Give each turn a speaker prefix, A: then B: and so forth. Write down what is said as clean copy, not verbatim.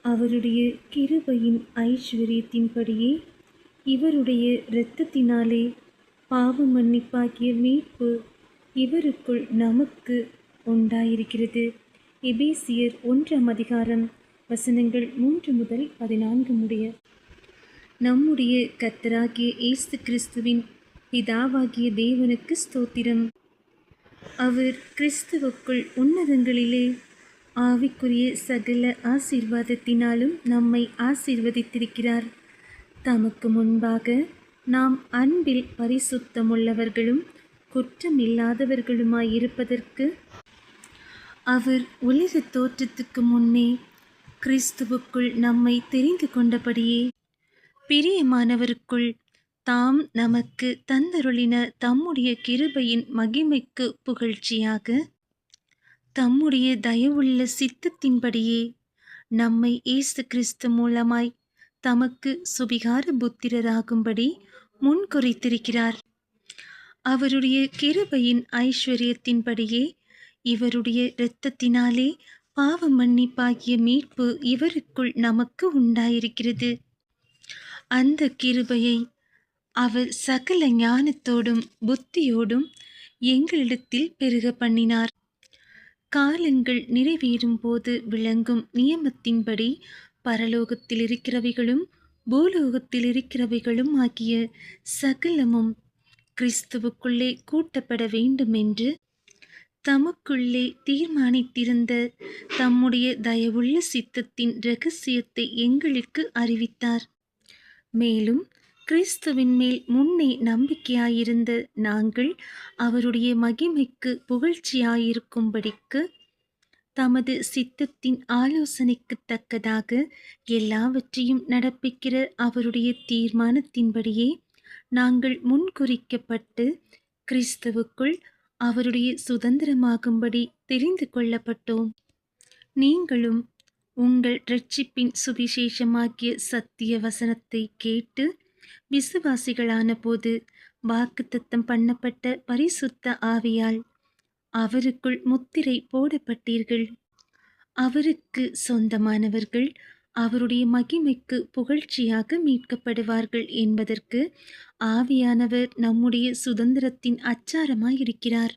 A: அவருடைய கிருபையின் ஐஸ்வர்யத்தின்படியே இவருடைய இரத்தத்தினாலே பாவ மன்னிப்பாகிய மீட்பு இவருக்குள் நமக்கு உண்டாயிருக்கிறது. எபேசியர் 1 வசனங்கள் 3 முதல் 14 முடிய. நம்முடைய கர்த்தராகிய இயேசு கிறிஸ்துவின் பிதாவாகிய தேவனுக்கு ஸ்தோத்திரம். அவர் கிறிஸ்துவுக்குள் உன்னதங்களிலே ஆவிக்குரிய சகல ஆசீர்வாதத்தினாலும் நம்மை ஆசீர்வதித்திருக்கிறார். தமக்கு முன்பாக நாம் அன்பில் பரிசுத்தமுள்ளவர்களும் குற்றமில்லாதவர்களுமாயிருப்பதற்கு அவர் உலக தோற்றத்துக்கு முன்னே கிறிஸ்துவுக்குள் நம்மை தெரிந்து கொண்டபடியே பிரியமானவருக்குள் தாம் நமக்கு தந்தருளின தம்முடைய கிருபையின் மகிமைக்கு புகழ்ச்சியாக தம்முடைய தயவுள்ள சித்தத்தின்படியே நம்மை இயேசு கிறிஸ்து மூலமாய் தமக்கு சுபிகார புத்திரராகும்படி முன்குறித்திருக்கிறார். அவருடைய கிருபையின் ஐஸ்வர்யத்தின்படியே இவருடைய இரத்தத்தினாலே பாவ மன்னிப்பாகிய மீட்பு இவருக்குள் நமக்கு உண்டாயிருக்கிறது. அந்த கிருபையை அவர் சகல ஞானத்தோடும் புத்தியோடும் எங்களிடத்தில் பெருக பண்ணினார். காலங்கள் நிறைவேறும் போது விளங்கும் நியமத்தின்படி பரலோகத்தில் இருக்கிறவைகளும் பூலோகத்தில் இருக்கிறவைகளும் ஆகிய சகலமும் கிறிஸ்துவுக்குள்ளே கூட்டப்பட வேண்டுமென்று தமக்குள்ளே தீர்மானித்திருந்த தம்முடைய தயவுள்ள சித்தத்தின் இரகசியத்தை எங்களுக்கு அறிவித்தார். மேலும் கிறிஸ்துவின் மேல் முன்னே நம்பிக்கையாயிருந்த நாங்கள் அவருடைய மகிமைக்கு புகழ்ச்சியாயிருக்கும்படிக்கு தமது சித்தத்தின் ஆலோசனைக்கு தக்கதாக எல்லாவற்றையும் நடப்பிக்கிற அவருடைய தீர்மானத்தின்படியே நாங்கள் முன்குறிக்கப்பட்டு கிறிஸ்துவுக்குள் அவருடைய சுதந்திரமாகும்படி தெரிந்து கொள்ளப்பட்டோம். நீங்களும் உங்கள் இரட்சிப்பின் சுவிசேஷமாகிய சத்திய வசனத்தை கேட்டு விசுவாசிகளான போது வாக்குத்தத்தம் பண்ணப்பட்ட பரிசுத்த ஆவியால் அவருக்குள் முத்திரை போடப்பட்டீர்கள். அவருக்கு சொந்தமானவர்கள் அவருடைய மகிமைக்கு புகழ்ச்சியாக மீட்கப்படுவார்கள் என்பதற்கு ஆவியானவர் நம்முடைய சுதந்திரத்தின் அச்சாரமாயிருக்கிறார்.